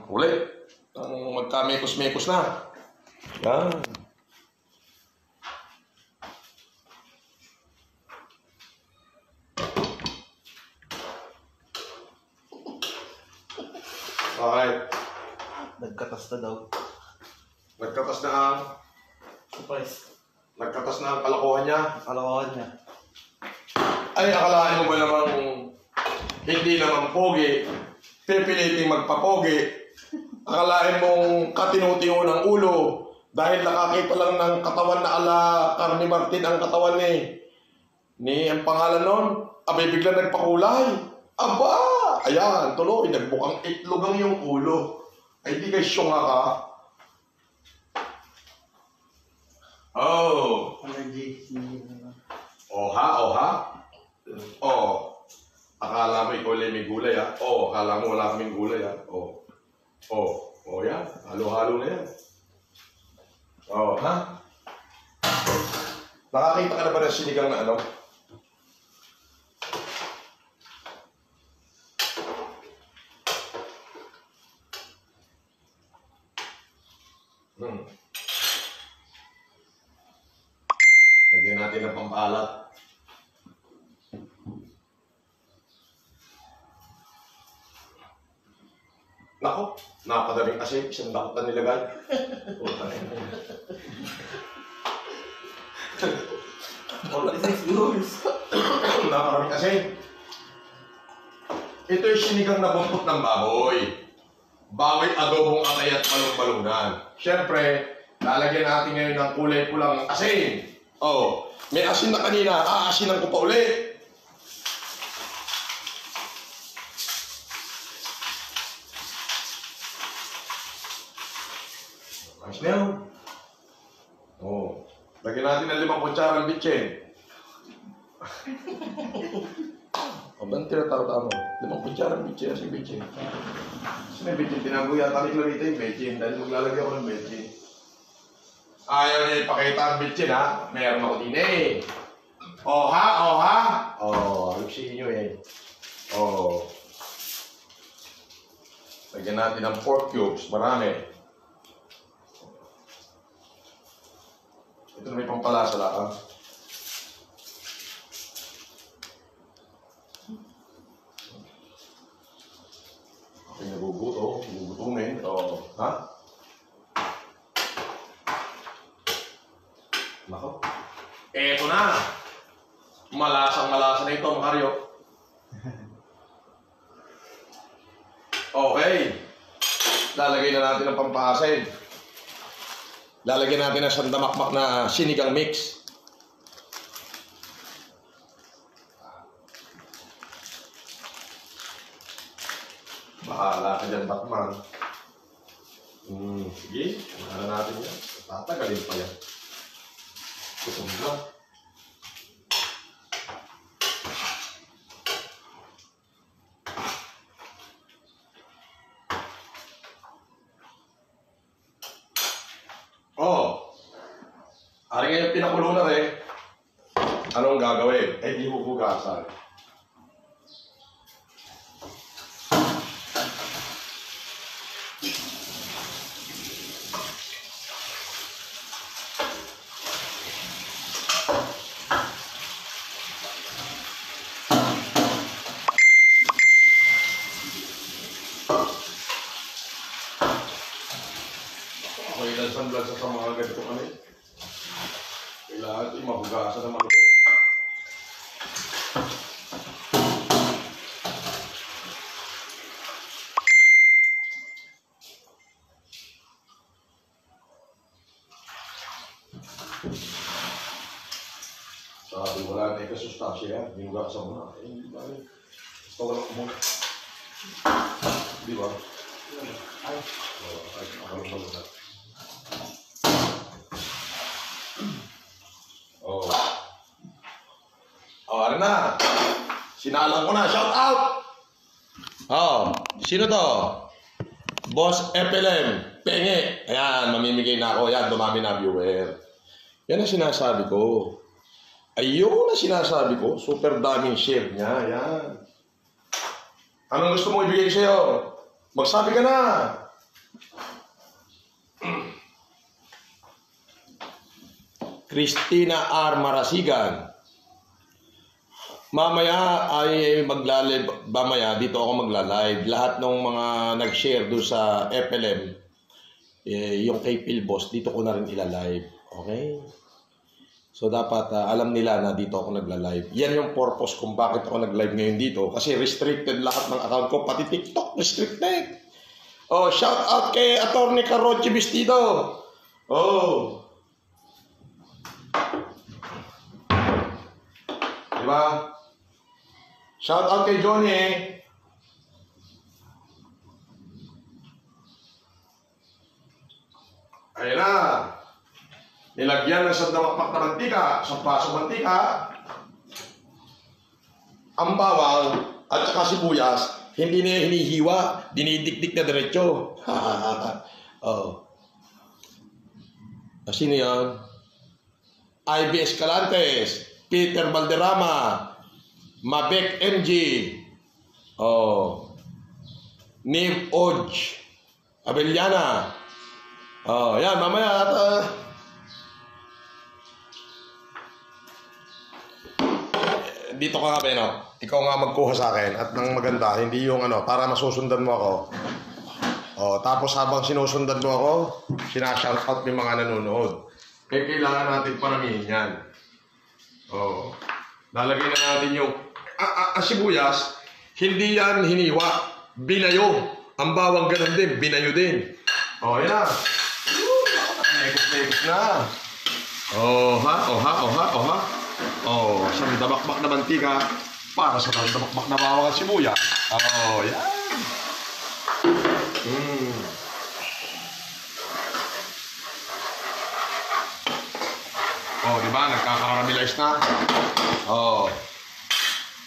Ulit. Magka-mekos-mekos na. Yan. Okay. Nagkatas na daw. Nagkatas na ang... Surprise. Nagkatas na ang kalokohan niya. Kalokohan niya. Ay, akalain mo ba namang hindi naman pogi, pipiliting magpapogi. Akalain mong katinutingo ng ulo dahil nakakita lang ng katawan na ala Carmi Martin ang katawan ni ang pangalan nun, abay bigla nagpakulay. Aba! Ayan, tuloy, nagbukang itlog ang yung ulo. Ay, di kayo syunga ka. Oh! Allergy. Oha, oha. Oh. Akala mo ikaw lang may gulay, ha? Oh, akala mo wala kaming gulay, ha? Oh. Oh. Oh, yan. Halo-halo na yan. Oh, ha? Nakakita ka na ba ng sinigang na ano? Lagyan natin ng pampalat. Nako, napadaling kasi isang dakot na nilagay. Napadaling kasi. Ito yung sinigang na bumpot ng baboy. Baboy adobong atay at balong-balungan. Siyempre, lalagyan natin ngayon ng kulay pulang asin. Oh, may asin na kanina, aasinan ko pa ulit. Ayos na yun. Oh, lagyan natin ng 5 kutsarang bitchin. O, ba't tinatawag mo? 5 kutsarang bitchin kasi bitchin. Kasi may bitchin, tinago yata ni Clarita yung bitchin dahil maglalagay ako ng bitchin. Ayaw niya ipakita ang bitchin, ha? Meron ako din eh. Oh, ha? Oh, ha? Oh, ayusin nyo eh. Oh. Lagyan natin ng pork cubes, marami. Ito na may pampalasa lang. Okay, nagugutumin. O, ha? Nako. Eto na. Malasang-malasa na ito, Makaryo. Okay. Lalagay na natin ang pampasin. Lalagyan natin ng sandamakmak na sinigang mix. Bahala ka dyan, Batman. Sige, ano natin yan. Tatagalin pa yan. Gutom na. Oh, ari ngayon pinakulo na rin. Anong gagawin? Eh, di huhugasan. Sanblad sa mga ganito kami. Kailangan ito yung mahugasan na malupit. Sabi wala na ikasustansya, hinugasan mo na. Eh, hindi ba rin? Basta wala mo. Di ba? Ay. Ay, makalong na. Ano na? Sinalang ko na. Shout out! Oh, sino to? Boss FLM. Penge. Ayan, mamimigay na ako. Ayan, dumami na viewer. Yan ang sinasabi ko. Ayun ang sinasabi ko. Super daming share niya. Ayan. Anong gusto mo ibigay sa'yo? Magsabi ka na. Christina R. Marasigan. Mamaya ay magla-live. Mamaya dito ako magla-live. Lahat ng mga nag-share doon sa FLM, yung kay Philboss, dito ko na rin ila-live. Okay? So dapat alam nila na dito ako nagla-live. Yan yung purpose kung bakit ako nag-live ngayon dito. Kasi restricted lahat ng account ko. Pati TikTok restricted. Oh, shout out kay Atty. Carochi Vestido. Oh. Diba? Shout out kay Johnny. Ayan na. Nilagyan na sa damakmak na mantika, sa paso mantika, ang bawang at saka sibuyas, hindi na hinihiwa, dinidikdik na diretso. Oh. Sino yan? Ivy Escalantes, Peter Valderrama, Mabek MG, oh, Niv Oj, Abeliana. Oh, yan, mamaya at dito ka nga, Beno. Ikaw nga magkuha sa akin at nang maganda, hindi yung para masusundan mo ako. Oh, tapos habang sinusundan mo ako, sinashoutout yung mga nanonood. Kaya kailangan natin paramihin yan. Oh, lalagay na natin yung sibuyas, hindi yan hiniwa, binayo. Ang bawang ganun din, binayo din. Oh, yan na. Nekos na. Oh, ha? Oh, isang dabakbak na mantika para sa dabakbak na bawang at sibuyas. Oh, yan. Oh, di ba? Nagkakaramelize na. Oh.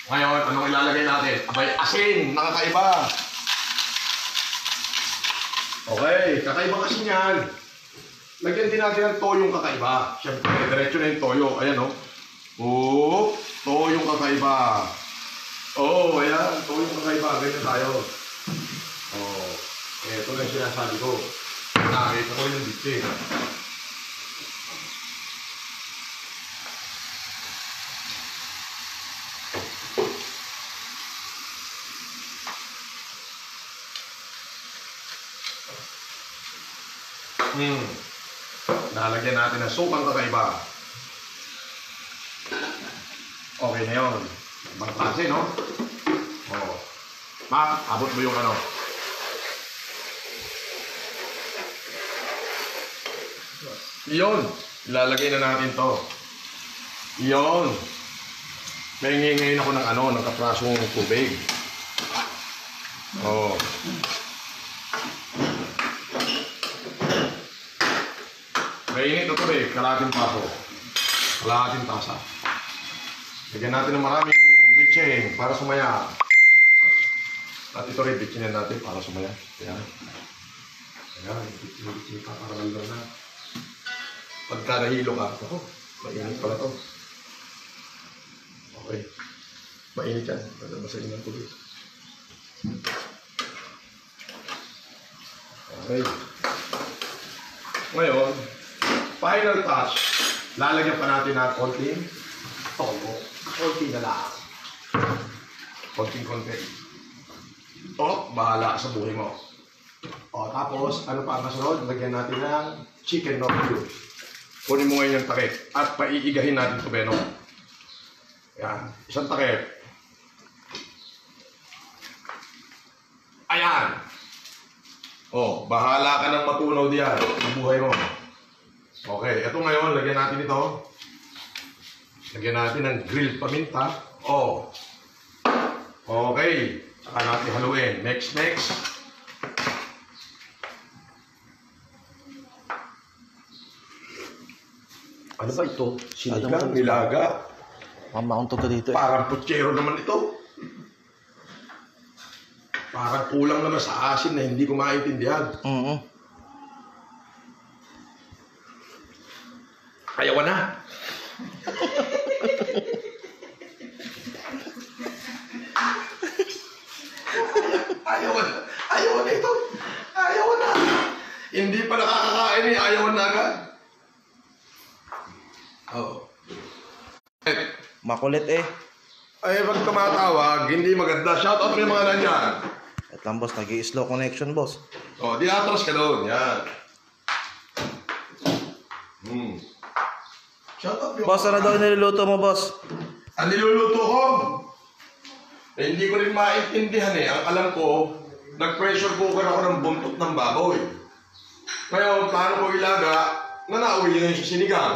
Ngayon, anong ilalagay natin? Abay, asin. Nakakaiba. Okay, kakaiba kasi niyan. Lagyan din natin ng toyong kakaiba. Siyempre, diretso na yung toyo. Ayan, oh. Oh, toyong kakaiba. Oh, ayan. Toyong kakaiba. Ganyan tayo. Oh. Ito na yung sinasabi ko. Nakita ko yung dito. Nalagyan natin ng sukang kakaiba. Okay na yun. Ibang klase, no? Oh. Ma, abot mo yung Yun. Ilalagay na natin to. Yun. May ngayon ako ng kaprasong tubig. Oh. Mainit na tubig, kalahating paso. Kalahating tasa. Lagyan natin ng maraming bitching para sumaya. At ito rin, bitchingin natin para sumaya. Ayan. Ayan, bitching pa para malilo na. Pagka nahilo ka, mainit pala to. Okay. Mainit yan. Basahin ng tubig. Okay. Ngayon, final touch, lalagyan pa natin ng konting toyo. Konti na lang. Konti. O, bahala sa buhay mo. O, tapos, ano pa ang kasunod? Lagyan natin ng chicken noodle. Kunin mo ngayon yung takip at paiigahin natin ito, Beno. Yan, isang takip. Ayan. O, bahala ka ng matunaw diyan sa buhay mo. Okay, ito ngayon, lagyan natin ito. Lagyan natin ng grilled paminta. Oh. Okay. Saka natin haluin. Next. Ano ba ito? Sinigang, nilaga. Mamaunto ka dito. Parang putsero naman ito. Parang kulang naman sa asin na hindi ko maintindihan. Ayaw na. Ayaw na ito. Ayaw na. Hindi pa nakakakain eh. Ayaw na agad. Oo. Makulit eh. Ay, pag tumatawag, hindi maganda. Shoutout mo yung mga nanyan. At lang boss, nag-i-slow connection boss. O, di atras ka doon. Yan. Shoutout yung... Boss, ano daw niluluto mo boss? Ang niluluto ko? Eh, hindi ko rin maintindihan eh. Ang alam ko, nag-pressure cooker ako ng buntot ng baboy. Ngayon, paano ko ilaga? Nanauwi yun yung sinigang.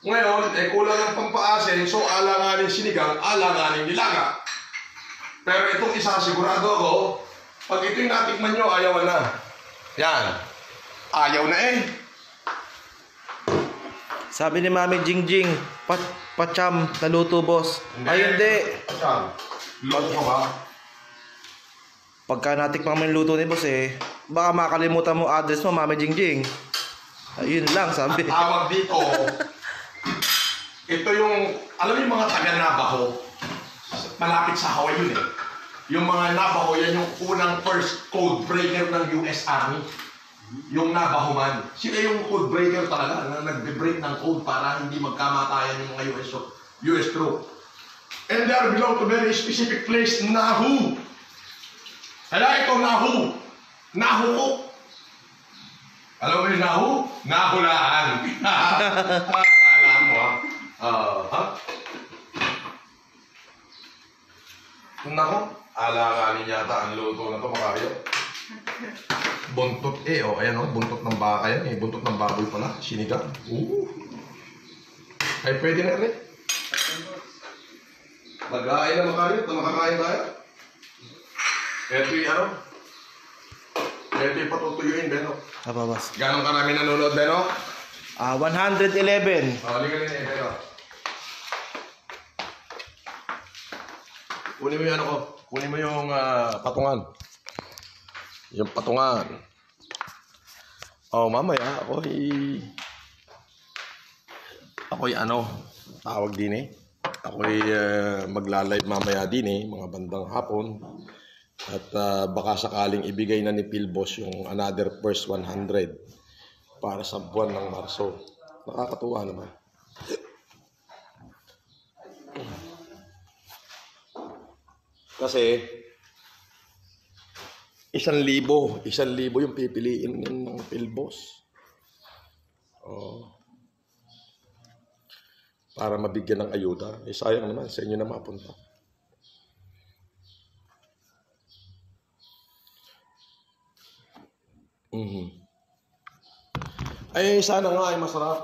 Ngayon, eh kulang ng pampaasin, so alanganin sinigang, alanganin nilaga. Pero itong isa, sigurado ako, pag ito'y natikman nyo, ayaw na. Yan. Ayaw na eh. Sabi ni Mami Jingjing, pacham, naluto boss. Ay hindi. Pacham. Luto ka ba? Pagka natikman mo yung luto ni boss eh, baka makalimutan mo address mo, Mami Jingjing. Ayun lang, sabi. Ang tawag dito, ito yung, alam mo yung mga taga-Navajo, malapit sa Hawaii yun eh. Yung mga Navajo, yan yung unang first code breaker ng US Army. Yung Navajo man. Sila yung code breaker talaga na nag-break ng code para hindi magkamatayan yung mga US troop. And they are belong to very specific place, Nahu. Kaya ito Nahu. Nahu ko. Alam mo yung Nahu? Nahulaan. Alam mo ha? Nako, alanganin yata ang luto na ito, makayo. Buntot eh, oh, ayan oh, buntot ng baka yan eh, buntot ng baboy pala, sinigang. Ay, pwede na rin. Mag-aay na makayo, makakain tayo. Ito yung ano? Ito yung patutuyuin, Beno. Apa boss? Gano'ng karami nanonood, Beno? 111. Halika rin eh, Beno. Kunin mo yung ano ko. Kunin mo yung patungan. Yung patungan. Oh, mamaya ako'y ano, tawag din eh. Ako'y magla-live mamaya din eh, mga bandang hapon. At baka sakaling ibigay na ni Philboss yung another first 100 para sa buwan ng Marso. Nakakatuwa naman. Kasi 1,000 yung pipiliin ng Philboss. Oh. Para mabigyan ng ayuda. Eh sayang naman sa inyo na mapunta. Ay sana nga ay masarap.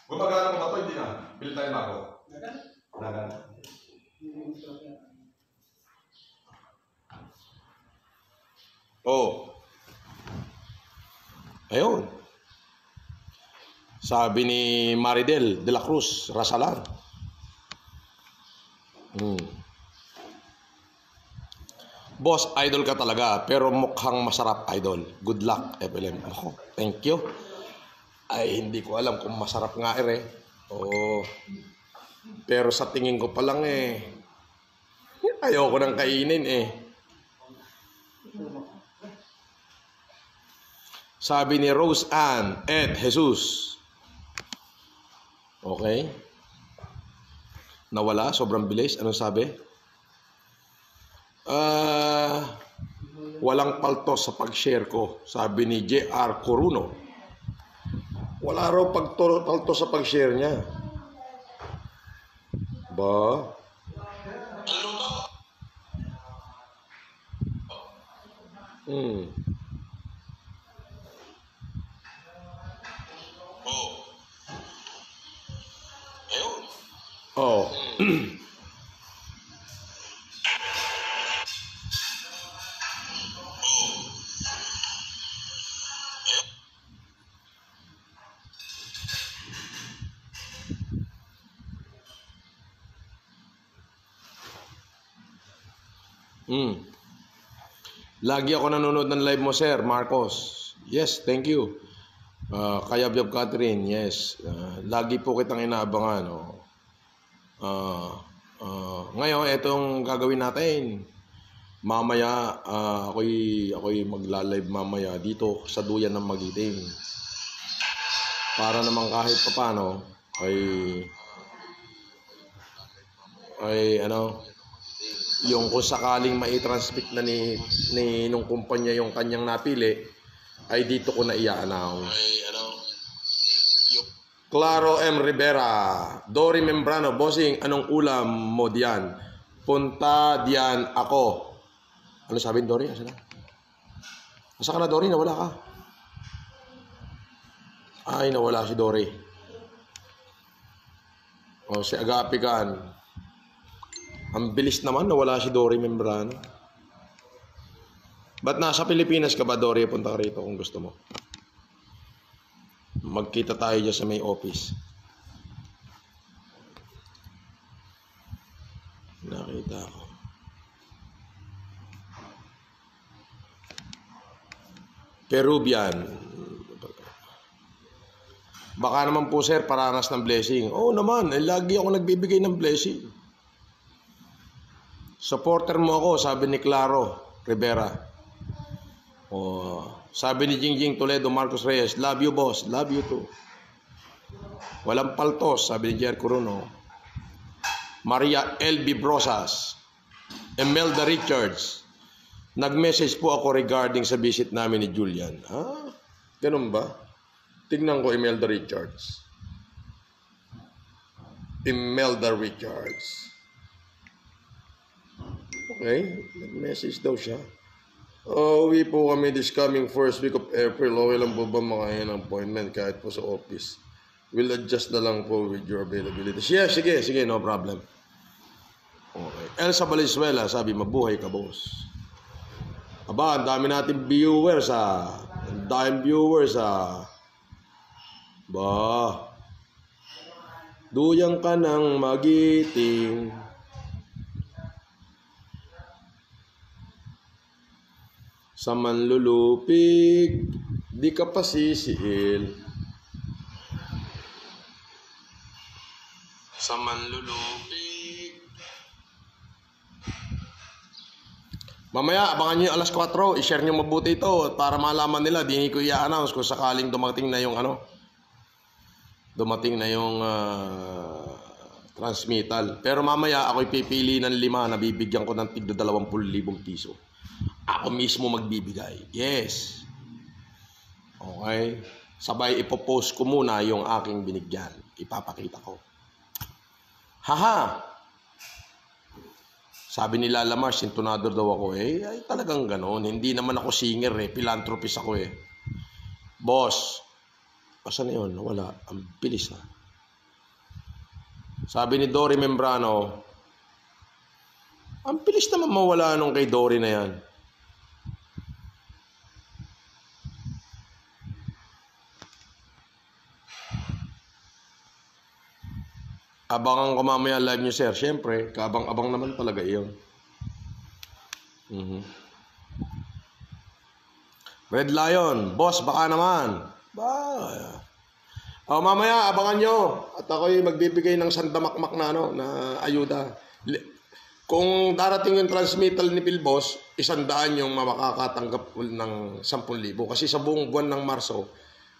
Gumagana mo ba ito? Hindi na. Bili tayo bago. Nagan. Oh. Ayun. Sabi ni Maridel de la Cruz, Rasalan. Boss, idol ka talaga, pero mukhang masarap, idol. Good luck, FLM. Ako, thank you. Ay, hindi ko alam kung masarap nga Oo. Pero sa tingin ko pa lang ayoko nang kainin Sabi ni Rose Ann et Jesus. Okay. Nawala, sobrang bilis. Anong sabi? Walang paltos sa pag-share ko. Sabi ni J.R. Coruno. Wala raw paltos sa pag-share niya. Ba? Oh. Lagi ako nanonood ng live mo, Sir Marcos. Yes, thank you. Kayabyab Catherine, yes. Lagi po kitang inaabangan. Ngayon, itong gagawin natin. Mamaya, ako'y magla-live mamaya dito sa Duyan ng Magiting. Para naman kahit papano ay yung kung sakaling mai-transmit na ni nung kumpanya yung kanyang napili, ay dito ko na i-announce. Claro M. Rivera, Dory Membrano, bossing, anong ulam mo diyan? Punta diyan ako. Ano sabi ni Dory? Asa ka na, Dory? Nawala ka. Ay, nawala si Dory. O, si Agape Kan. Ang bilis naman, nawala si Dory Membrano. Ba't nasa Pilipinas ka ba, Dory? Punta ka rito kung gusto mo. Magkita tayo dyan sa may office. Nakita ko. Peruvian. Baka naman po, sir, paranas ng blessing. Oo naman, lagi ako nagbibigay ng blessing. Supporter mo ako, sabi ni Claro Rivera. Sabi ni Jingjing Toledo Marcos Reyes, love you, boss. Love you too. Walang paltos, sabi ni Jer Coruno. Maria L.B. Brosas. Emelda Richards. Nag-message po ako regarding sa visit namin ni Julian. Ganun ba? Tignan ko, Emelda Richards. Emelda Richards. Okay, nag-message daw siya. Uwi po kami this coming first week of April. Okay lang po ba makain ng appointment kahit po sa office? We'll adjust na lang po with your availability. Yeah, sige, no problem. Okay. Elsa Valenzuela, sabi, mabuhay ka, boss. Aba, ang dami natin viewers, Ang daming viewers, Ba, duyang ka ng magiting. Sa manlulupig, di ka pa sisiil. Sa manlulupig. Mamaya, abangan nyo yung alas 4. I-share nyo mabuti ito para malaman nila. Di ko i-announce kung sakaling dumating na yung transmittal. Pero mamaya, ako'y pipili ng 5 na bibigyan ko ng tigda 20,000 piso. Ako mismo magbibigay. Yes. Okay. Sabay ipopost ko muna yung aking binigyan. Ipapakita ko. Haha. Sabi ni Lala Mars, sintonador daw ako. Ay talagang ganon. Hindi naman ako singer Philanthropist ako Boss. Asan na yun? Wala. Ang bilis na. Sabi ni Dory Membrano, ang bilis naman mawala nung kay Dory na yan. Abangan ko mamaya live nyo, sir. Siyempre, kaabang-abang naman talaga iyon. Red Lion, boss, baka naman. Mamaya, abangan nyo. At ako'y magbibigay ng sandamakmak na ayuda. Kung darating yung transmittal ni Pilbos, 100 yung makakatanggap ng 10,000. Kasi sa buong buwan ng Marso,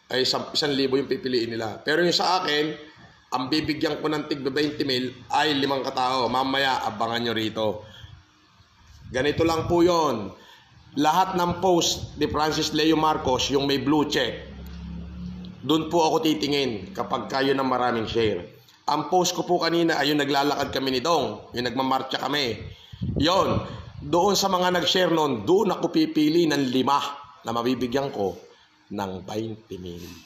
ay 1,000 yung pipiliin nila. Pero yung sa akin, ang bibigyan ko ng tig 20,000 ay 5 katao. Mamaya, abangan nyo rito. Ganito lang po yon. Lahat ng post ni Francis Leo Marcos, yung may blue check, doon po ako titingin kapag kayo ng maraming share. Ang post ko po kanina ay yung naglalakad kami ni Dong, yung nagmamarcha kami. Yon, doon sa mga nag-share noon, doon ako pipili ng 5 na mabibigyan ko ng 20,000.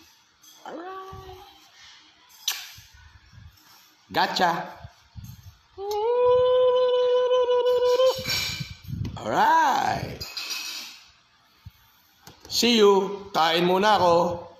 Gotcha. Alright. See you. Kain muna ako.